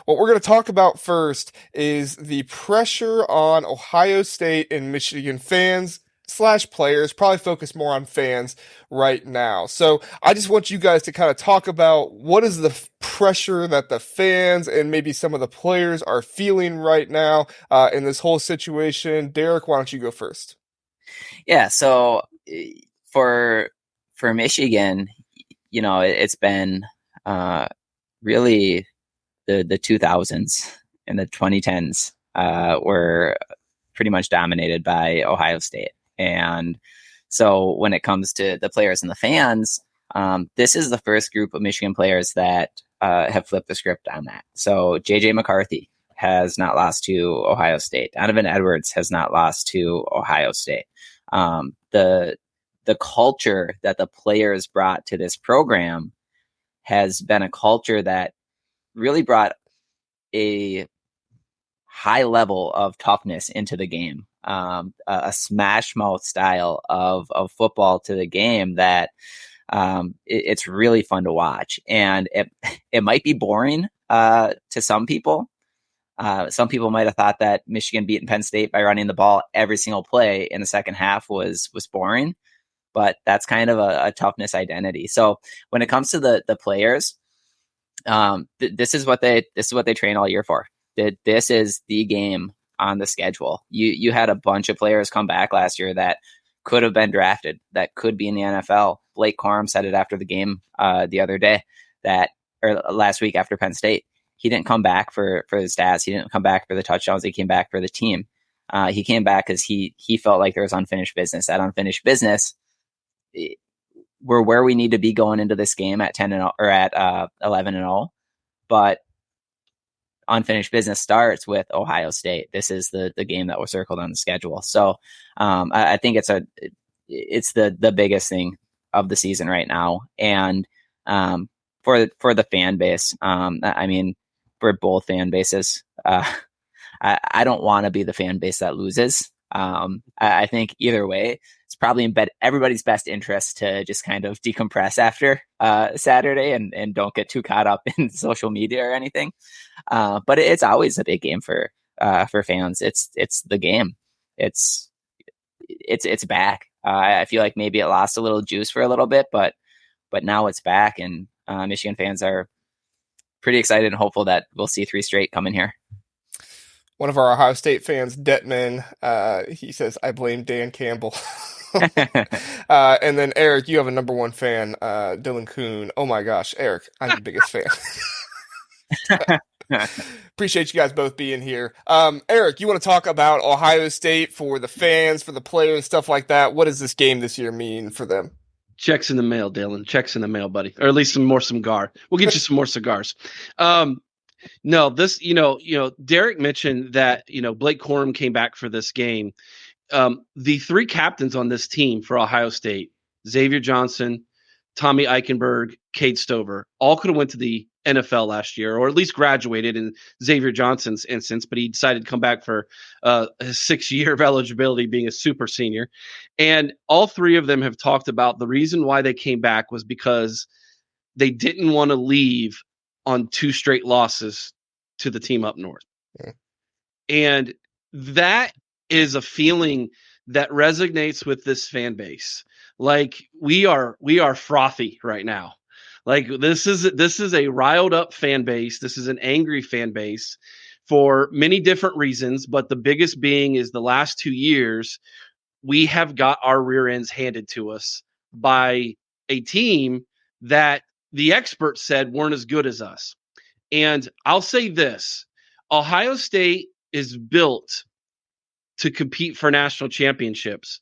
What we're going to talk about first is the pressure on Ohio State and Michigan fans slash players, probably focus more on fans right now. So I just want you guys to kind of talk about what is the pressure that the fans and maybe some of the players are feeling right now in this whole situation. Derek, why don't you go first? Yeah, so for Michigan, it's been really the 2000s and the 2010s were pretty much dominated by Ohio State. And so when it comes to the players and the fans, this is the first group of Michigan players that have flipped the script on that. So J.J. McCarthy has not lost to Ohio State. Donovan Edwards has not lost to Ohio State. The culture that the players brought to this program has been a culture that really brought a high level of toughness into the game, a smash mouth style of football to the game that it's really fun to watch. And it might be boring to some people. Some people might have thought that Michigan beating Penn State by running the ball every single play in the second half was boring, but that's kind of a toughness identity. So when it comes to the players, this is what they train all year for. This is the game on the schedule. You had a bunch of players come back last year that could have been drafted, that could be in the NFL. Blake Corum said it after the game the other day, or last week after Penn State. He didn't come back for the stats. He didn't come back for the touchdowns. He came back for the team. He came back because he felt like there was unfinished business. That unfinished business, we're where we need to be going into this game at 10-0 or at 11-0, but unfinished business starts with Ohio State. This is the game that was circled on the schedule. So I think it's the biggest thing of the season right now. And for the fan base, I mean, for both fan bases, I don't want to be the fan base that loses. I think either way, it's probably in everybody's best interest to just kind of decompress after Saturday and don't get too caught up in social media or anything. But it's always a big game for fans. It's the game. It's back. I feel like maybe it lost a little juice for a little bit, but now it's back, and Michigan fans are pretty excited and hopeful that we'll see 3 straight coming here. One of our Ohio State fans, Detman, he says, I blame Dan Campbell. And then Eric, you have a number one fan, Dylan Kuhn. Oh my gosh, Eric, I'm the biggest fan. Appreciate you guys both being here. Eric, you want to talk about Ohio State for the fans, for the players, stuff like that? What does this game this year mean for them? Checks in the mail, Dylan. Checks in the mail, buddy. Or at least some more cigar. We'll get you some more cigars. No, this, Derek mentioned that, Blake Corum came back for this game. The 3 captains on this team for Ohio State, Xavier Johnson, Tommy Eichenberg, Cade Stover, all could have went to the NFL last year, or at least graduated in Xavier Johnson's instance, but he decided to come back for his 6th year of eligibility, being a super senior. And all 3 of them have talked about the reason why they came back was because they didn't want to leave on 2 straight losses to the team up north. Yeah. And that is a feeling that resonates with this fan base. Like we are frothy right now. Like this is a riled up fan base. This is an angry fan base for many different reasons, but the biggest being is the last 2 years we have got our rear ends handed to us by a team that the experts said weren't as good as us. And I'll say this, Ohio State is built to compete for national championships.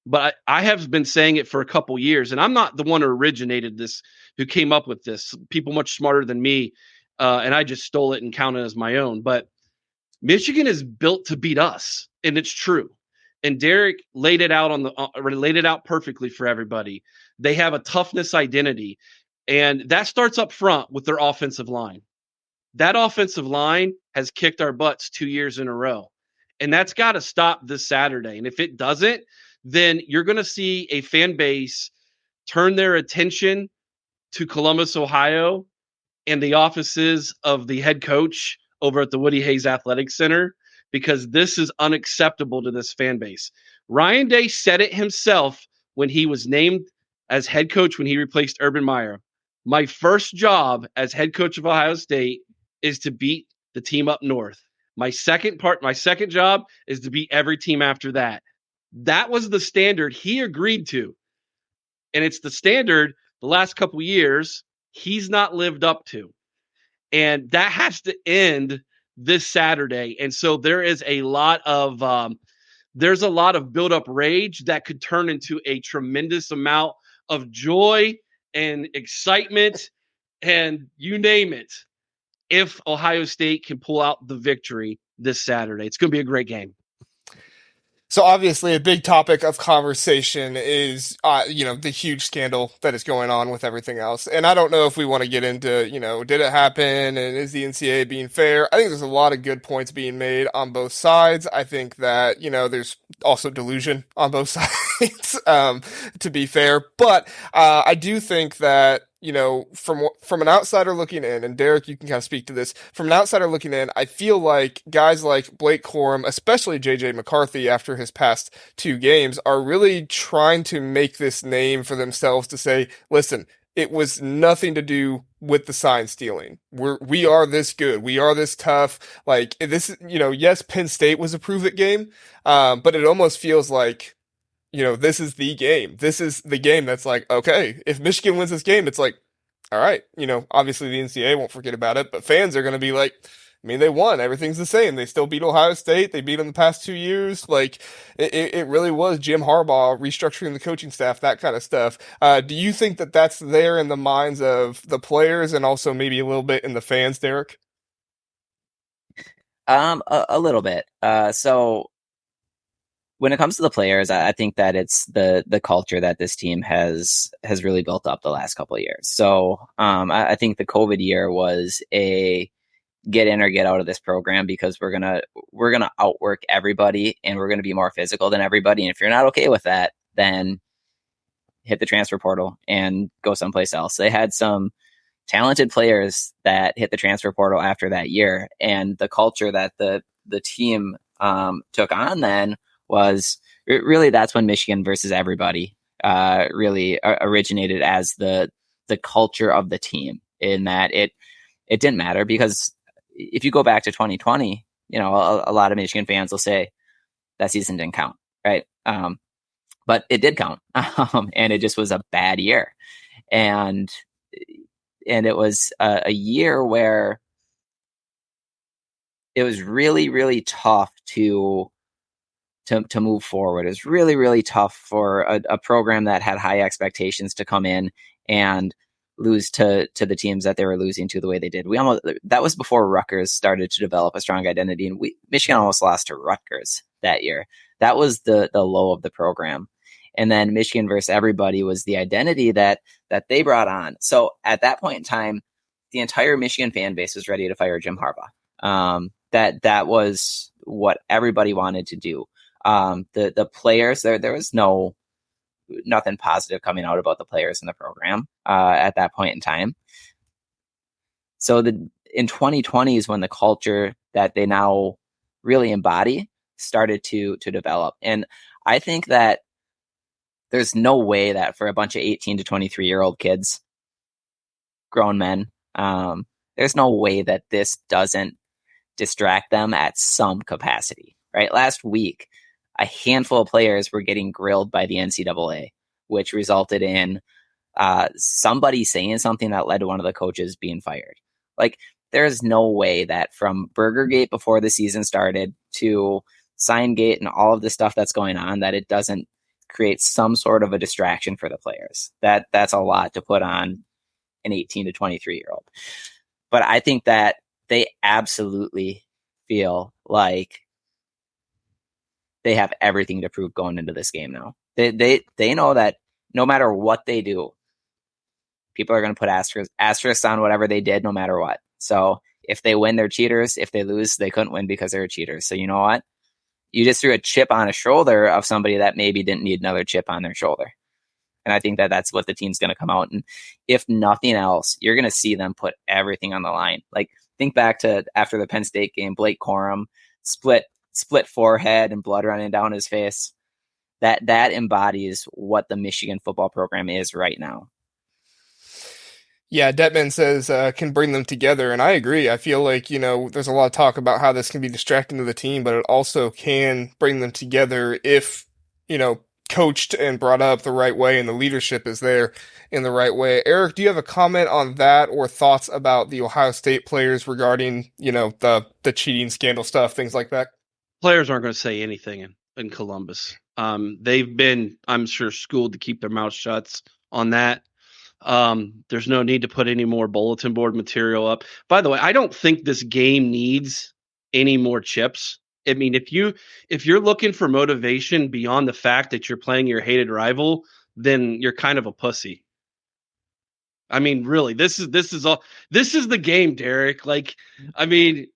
But I have been saying it for a couple years, and I'm not the one who originated this, who came up with this. People much smarter than me, and I just stole it and counted it as my own. But Michigan is built to beat us, and it's true. And Derek laid it out perfectly for everybody. They have a toughness identity, and that starts up front with their offensive line. That offensive line has kicked our butts 2 years in a row, and that's got to stop this Saturday. And if it doesn't, then you're going to see a fan base turn their attention to Columbus, Ohio, and the offices of the head coach over at the Woody Hayes Athletic Center because this is unacceptable to this fan base. Ryan Day said it himself when he was named as head coach when he replaced Urban Meyer. My first job as head coach of Ohio State is to beat the team up north. My second job is to beat every team after that. That was the standard he agreed to. And it's the standard the last couple of years he's not lived up to. And that has to end this Saturday. And so there is a lot of built-up rage that could turn into a tremendous amount of joy and excitement and you name it if Ohio State can pull out the victory this Saturday. It's going to be a great game. So obviously a big topic of conversation is, the huge scandal that is going on with everything else. And I don't know if we want to get into, did it happen and is the NCAA being fair? I think there's a lot of good points being made on both sides. I think that, there's also delusion on both sides, to be fair. But I do think that, from an outsider looking in, and Derek, you can kind of speak to this. From an outsider looking in, I feel like guys like Blake Corum, especially JJ McCarthy after his past 2 games, are really trying to make this name for themselves to say, listen, it was nothing to do with the sign stealing. We are this good. We are this tough. Like this, yes, Penn State was a prove it game, but it almost feels like, this is the game. This is the game that's like, okay, if Michigan wins this game, it's like, all right, obviously the NCAA won't forget about it, but fans are going to be like, they won. Everything's the same. They still beat Ohio State. They beat them the past 2 years. Like, it really was Jim Harbaugh restructuring the coaching staff, that kind of stuff. Do you think that that's there in the minds of the players and also maybe a little bit in the fans, Derek? A little bit. So when it comes to the players, I think that it's the culture that this team has really built up the last couple of years. So I think the COVID year was a get in or get out of this program because we're gonna outwork everybody and we're gonna be more physical than everybody. And if you're not okay with that, then hit the transfer portal and go someplace else. They had some talented players that hit the transfer portal after that year, and the culture that the team took on then was really, that's when Michigan versus everybody really originated as the culture of the team, in that it didn't matter, because if you go back to 2020, a lot of Michigan fans will say that season didn't count, right? But it did count, and it just was a bad year, and it was a year where it was really, really tough to move forward. It was really, really tough for a program that had high expectations to come in and lose to the teams that they were losing to the way they did. That was before Rutgers started to develop a strong identity, and Michigan almost lost to Rutgers that year. That was the low of the program. And then Michigan versus everybody was the identity that they brought on. So at that point in time, the entire Michigan fan base was ready to fire Jim Harbaugh. That was what everybody wanted to do. The players, there was nothing positive coming out about the players in the program at that point in time. So in 2020 is when the culture that they now really embody started to develop. And I think that there's no way that for a bunch of 18 to 23-year-old kids, grown men, there's no way that this doesn't distract them at some capacity, right? Last week, a handful of players were getting grilled by the NCAA, which resulted in somebody saying something that led to one of the coaches being fired. Like, there's no way that from Burgergate before the season started to Signgate and all of the stuff that's going on, that it doesn't create some sort of a distraction for the players. That's a lot to put on an 18 to 23-year-old. But I think that they absolutely feel like they have everything to prove going into this game now. They know that no matter what they do, people are going to put asterisks on whatever they did, no matter what. So if they win, they're cheaters. If they lose, they couldn't win because they're cheaters. So you know what? You just threw a chip on a shoulder of somebody that maybe didn't need another chip on their shoulder. And I think that that's what the team's going to come out. And if nothing else, you're going to see them put everything on the line. Like, think back to after the Penn State game, Blake Corum, split forehead and blood running down his face. That embodies what the Michigan football program is right now. Yeah, Detman says can bring them together, and I agree. I feel like, there's a lot of talk about how this can be distracting to the team, but it also can bring them together if, coached and brought up the right way and the leadership is there in the right way. Eric, do you have a comment on that or thoughts about the Ohio State players regarding, the cheating scandal stuff, things like that? Players aren't going to say anything in Columbus. They've been, I'm sure, schooled to keep their mouths shut on that. There's no need to put any more bulletin board material up. By the way, I don't think this game needs any more chips. I mean, if you're looking for motivation beyond the fact that you're playing your hated rival, then you're kind of a pussy. I mean, really, this is the game, Derek. Like, I mean,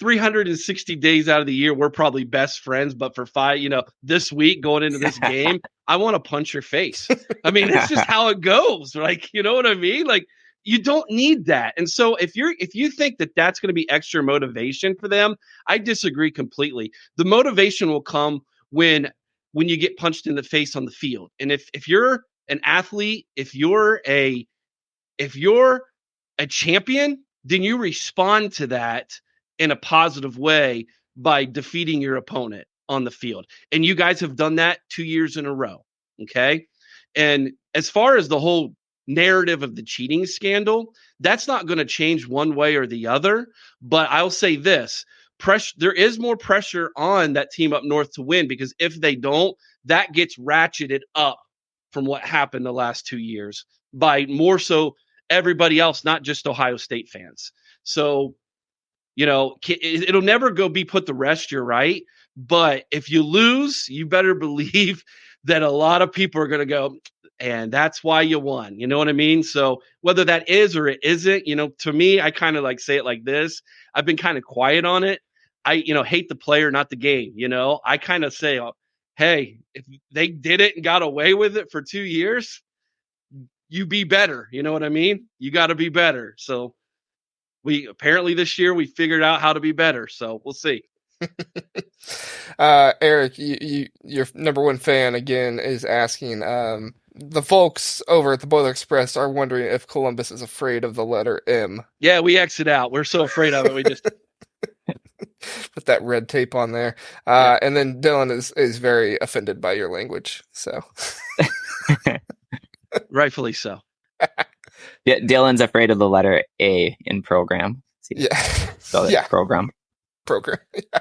360 days out of the year, we're probably best friends. But for 5, this week going into this game, I want to punch your face. I mean, it's just how it goes. Like, you know what I mean? Like, you don't need that. And so if you think that that's going to be extra motivation for them, I disagree completely. The motivation will come when you get punched in the face on the field. And if you're an athlete, if you're a champion, then you respond to that in a positive way by defeating your opponent on the field. And you guys have done that 2 years in a row. Okay. And as far as the whole narrative of the cheating scandal, that's not going to change one way or the other. But I'll say this, there is more pressure on that team up north to win, because if they don't, that gets ratcheted up from what happened the last 2 years by more so everybody else, not just Ohio State fans. So, it'll never be put to rest. You're right. But if you lose, you better believe that a lot of people are going to go, and that's why you won. You know what I mean? So whether that is or it isn't, to me, I kind of like say it like this. I've been kind of quiet on it. I, hate the player, not the game. I kind of say, hey, if they did it and got away with it for 2 years, you be better. You know what I mean? You got to be better. So apparently this year we figured out how to be better. So we'll see. Eric, your number one fan again is asking, the folks over at the Boiler Express are wondering if Columbus is afraid of the letter M. Yeah, we exit out. We're so afraid of it. We just put that red tape on there. Yeah. And then Dylan is very offended by your language. So rightfully so. Dylan's afraid of the letter A in program. Yeah. So Yeah. program. Yeah.